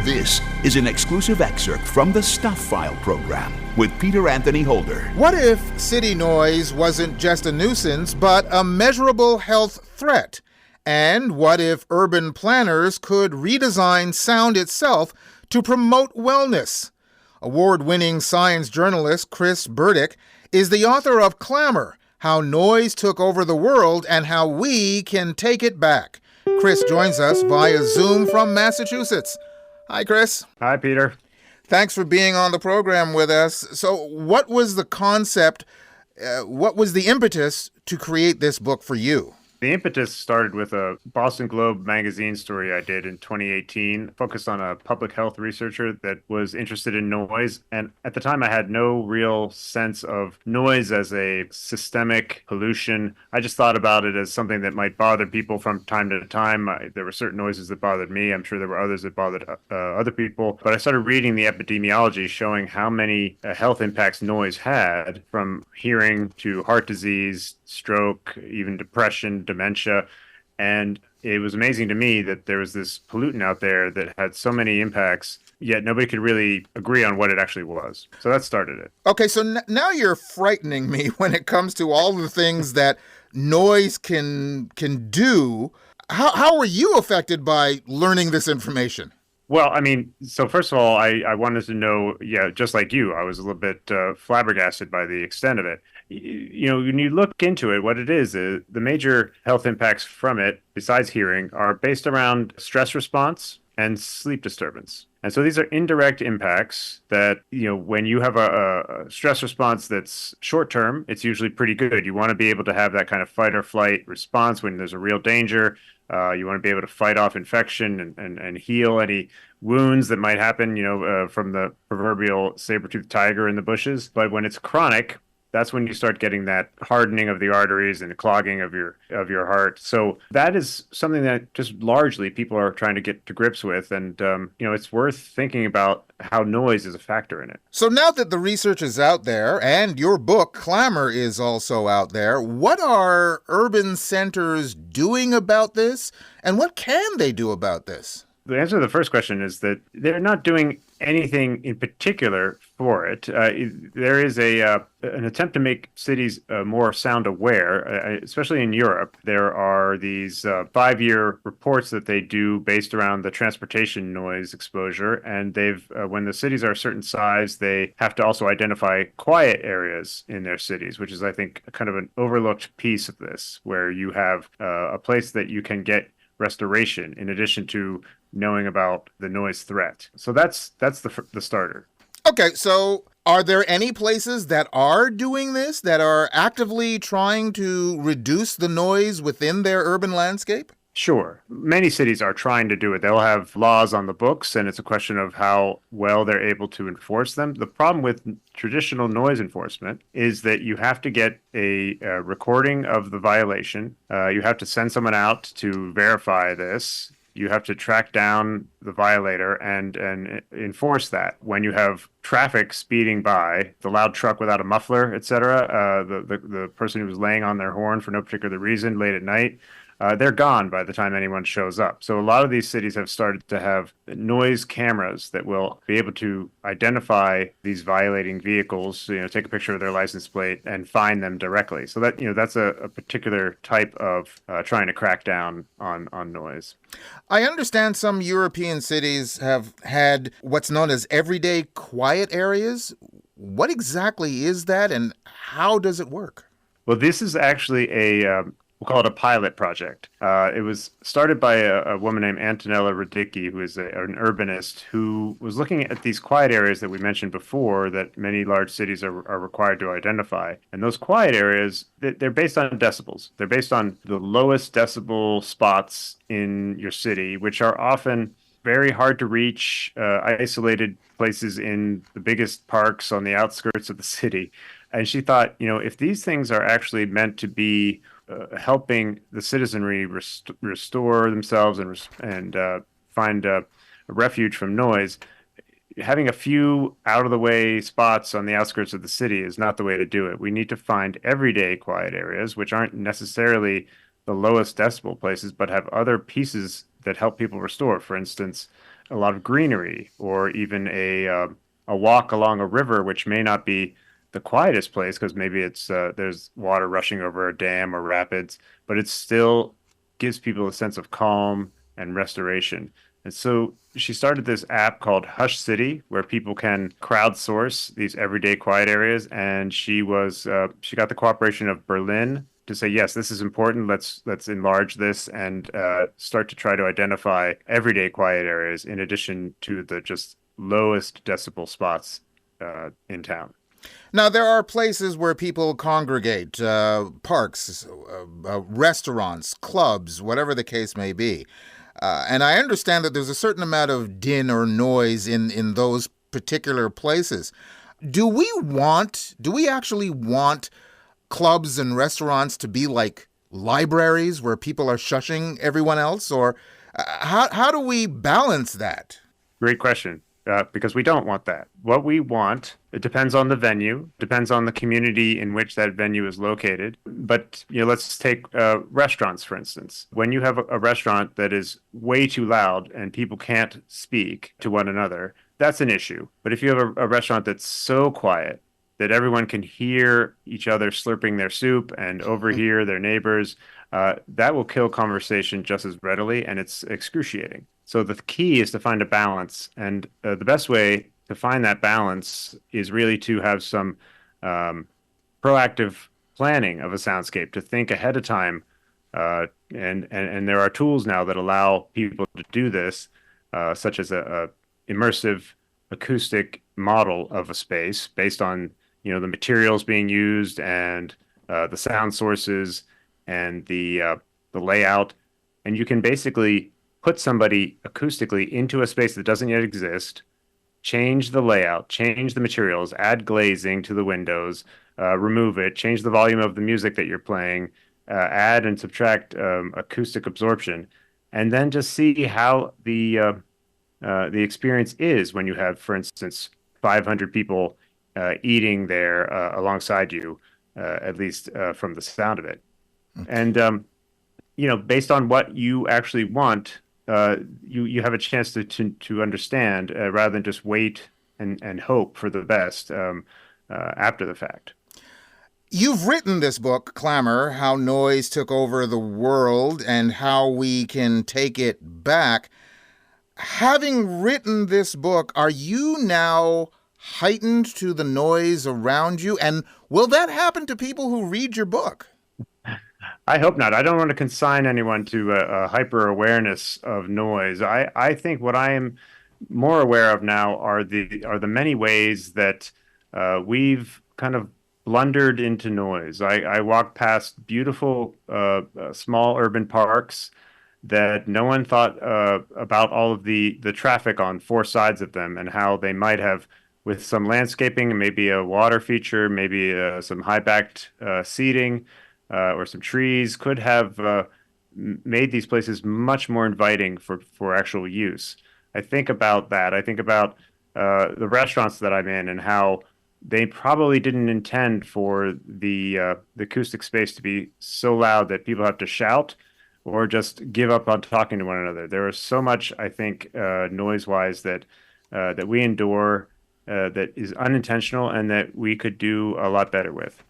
This is an exclusive excerpt from the Stuph File Program with Peter Anthony Holder. What if city noise wasn't just a nuisance, but a measurable health threat? And what if urban planners could redesign sound itself to promote wellness? Award-winning science journalist Chris Berdik is the author of Clamor, How Noise Took Over the World and How We Can Take It Back. Chris joins us via Zoom from Massachusetts. Hi, Chris. Hi, Peter. Thanks for being on the program with us. So what was the concept, what was the impetus to create this book for you? The impetus started with a Boston Globe magazine story I did in 2018, focused on a public health researcher that was interested in noise. And at the time, I had no real sense of noise as a systemic pollution. I just thought about it as something that might bother people from time to time. There were certain noises that bothered me. I'm sure there were others that bothered other people. But I started reading the epidemiology showing how many health impacts noise had, from hearing to heart disease, stroke, even depression, dementia. And it was amazing to me that there was this pollutant out there that had so many impacts, yet nobody could really agree on what it actually was. So that started it. Okay, so now you're frightening me when it comes to all the things that noise can do. How were you affected by learning this information? Well, I mean, so first of all, I wanted to know, just like you, I was a little bit flabbergasted by the extent of it. You know, when you look into it, what it is, the major health impacts from it, besides hearing, are based around stress response and sleep disturbance. And so these are indirect impacts that, when you have a stress response that's short term, it's usually pretty good. You want to be able to have that kind of fight or flight response when there's a real danger. You want to be able to fight off infection and heal any wounds that might happen, from the proverbial saber-toothed tiger in the bushes. But when it's chronic, that's when you start getting that hardening of the arteries and the clogging of your heart. So that is something that just largely people are trying to get to grips with. And, it's worth thinking about how noise is a factor in it. So now that the research is out there and your book, Clamor, is also out there, what are urban centers doing about this? And what can they do about this? The answer to the first question is that they're not doing anything in particular for it. There is an attempt to make cities more sound aware, especially in Europe. There are these 5-year reports that they do based around the transportation noise exposure. And when the cities are a certain size, they have to also identify quiet areas in their cities, which is, I think, kind of an overlooked piece of this, where you have a place that you can get restoration in addition to knowing about the noise threat. So that's the starter. Okay, so are there any places that are doing this, that are actively trying to reduce the noise within their urban landscape? Sure. Many cities are trying to do it. They'll have laws on the books, and it's a question of how well they're able to enforce them. The problem with traditional noise enforcement is that you have to get a recording of the violation. You have to send someone out to verify this. You have to track down the violator and enforce that. When you have traffic speeding by, the loud truck without a muffler, etc., the person who was laying on their horn for no particular reason late at night, they're gone by the time anyone shows up. So a lot of these cities have started to have noise cameras that will be able to identify these violating vehicles, take a picture of their license plate and find them directly. So that, that's a particular type of trying to crack down on noise. I understand some European cities have had what's known as everyday quiet areas. What exactly is that, and how does it work? Well, this is actually we'll call it a pilot project. It was started by a woman named Antonella Radicchi, who is an urbanist who was looking at these quiet areas that we mentioned before that many large cities are required to identify. And those quiet areas, they're based on decibels. They're based on the lowest decibel spots in your city, which are often very hard to reach, isolated places in the biggest parks on the outskirts of the city. And she thought, if these things are actually meant to be helping the citizenry restore themselves and find a refuge from noise, having a few out-of-the-way spots on the outskirts of the city is not the way to do it. We need to find everyday quiet areas, which aren't necessarily the lowest decibel places, but have other pieces that help people restore. For instance, a lot of greenery, or even a walk along a river, which may not be the quietest place because maybe it's there's water rushing over a dam or rapids, but it still gives people a sense of calm and restoration. And so she started this app called Hush City, where people can crowdsource these everyday quiet areas. And she got the cooperation of Berlin to say, yes, this is important. Let's enlarge this and start to try to identify everyday quiet areas in addition to the just lowest decibel spots in town. Now, there are places where people congregate, parks, restaurants, clubs, whatever the case may be. And I understand that there's a certain amount of din or noise in those particular places. Do we actually want clubs and restaurants to be like libraries where people are shushing everyone else? Or how do we balance that? Great question. Because we don't want that. What we want, it depends on the venue, depends on the community in which that venue is located. But let's take restaurants, for instance. When you have a restaurant that is way too loud and people can't speak to one another, that's an issue. But if you have a restaurant that's so quiet that everyone can hear each other slurping their soup and overhear their neighbors, that will kill conversation just as readily, and it's excruciating. So the key is to find a balance, and the best way to find that balance is really to have some proactive planning of a soundscape, to think ahead of time. And there are tools now that allow people to do this, such as a immersive acoustic model of a space based on the materials being used and the sound sources and the layout, and you can basically put somebody acoustically into a space that doesn't yet exist, change the layout, change the materials, add glazing to the windows, remove it, change the volume of the music that you're playing, add and subtract acoustic absorption, and then just see how the experience is when you have, for instance, 500 people eating there alongside you, at least from the sound of it. And based on what you actually want, you have a chance to understand rather than just wait and hope for the best after the fact. You've written this book, Clamor, How Noise Took Over the World and How We Can Take It Back. Having written this book, are you now heightened to the noise around you? And will that happen to people who read your book? I hope not. I don't want to consign anyone to a hyper awareness of noise. I think what I am more aware of now are the many ways that we've kind of blundered into noise. I walk past beautiful small urban parks that no one thought about all of the traffic on four sides of them and how they might have, with some landscaping and maybe a water feature, maybe some high-backed seating, or some trees, could have made these places much more inviting for actual use. I think about that. I think about the restaurants that I'm in and how they probably didn't intend for the acoustic space to be so loud that people have to shout or just give up on talking to one another. There is so much, I think, noise-wise that we endure that is unintentional and that we could do a lot better with.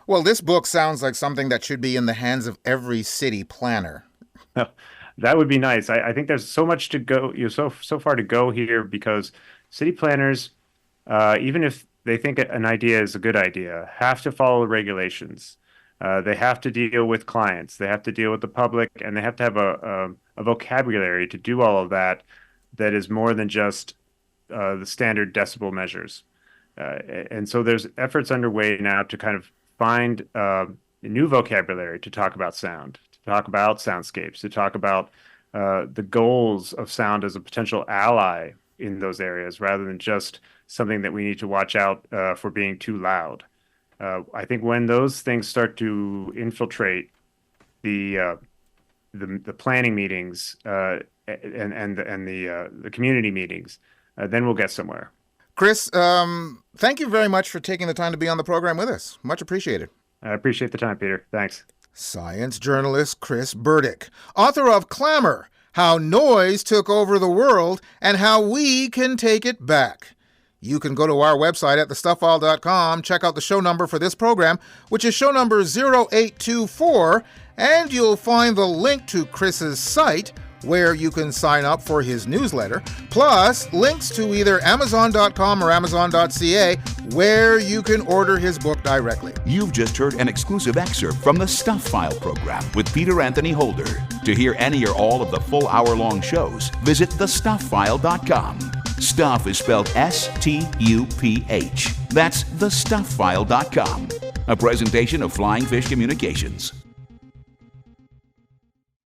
Well, this book sounds like something that should be in the hands of every city planner. That would be nice. I think there's so much to go, so far to go here, because city planners, even if they think an idea is a good idea, have to follow the regulations. They have to deal with clients. They have to deal with the public, and they have to have a vocabulary to do all of that is more than just the standard decibel measures. And so there's efforts underway now to kind of find a new vocabulary to talk about sound, to talk about soundscapes, to talk about the goals of sound as a potential ally in those areas, rather than just something that we need to watch out for being too loud. I think when those things start to infiltrate the planning meetings and the community meetings, then we'll get somewhere. Chris, thank you very much for taking the time to be on the program with us. Much appreciated. I appreciate the time, Peter. Thanks. Science journalist Chris Berdik, author of Clamor, how noise took over the world, and how we can take it back. You can go to our website at thestuffile.com, check out the show number for this program, which is show number 0824, and you'll find the link to Chris's site, where you can sign up for his newsletter, plus links to either Amazon.com or Amazon.ca, where you can order his book directly. You've just heard an exclusive excerpt from the Stuph File Program with Peter Anthony Holder. To hear any or all of the full hour-long shows, visit thestufffile.com. Stuph is spelled S-T-U-P-H. That's thestufffile.com. A presentation of Flying Fish Communications.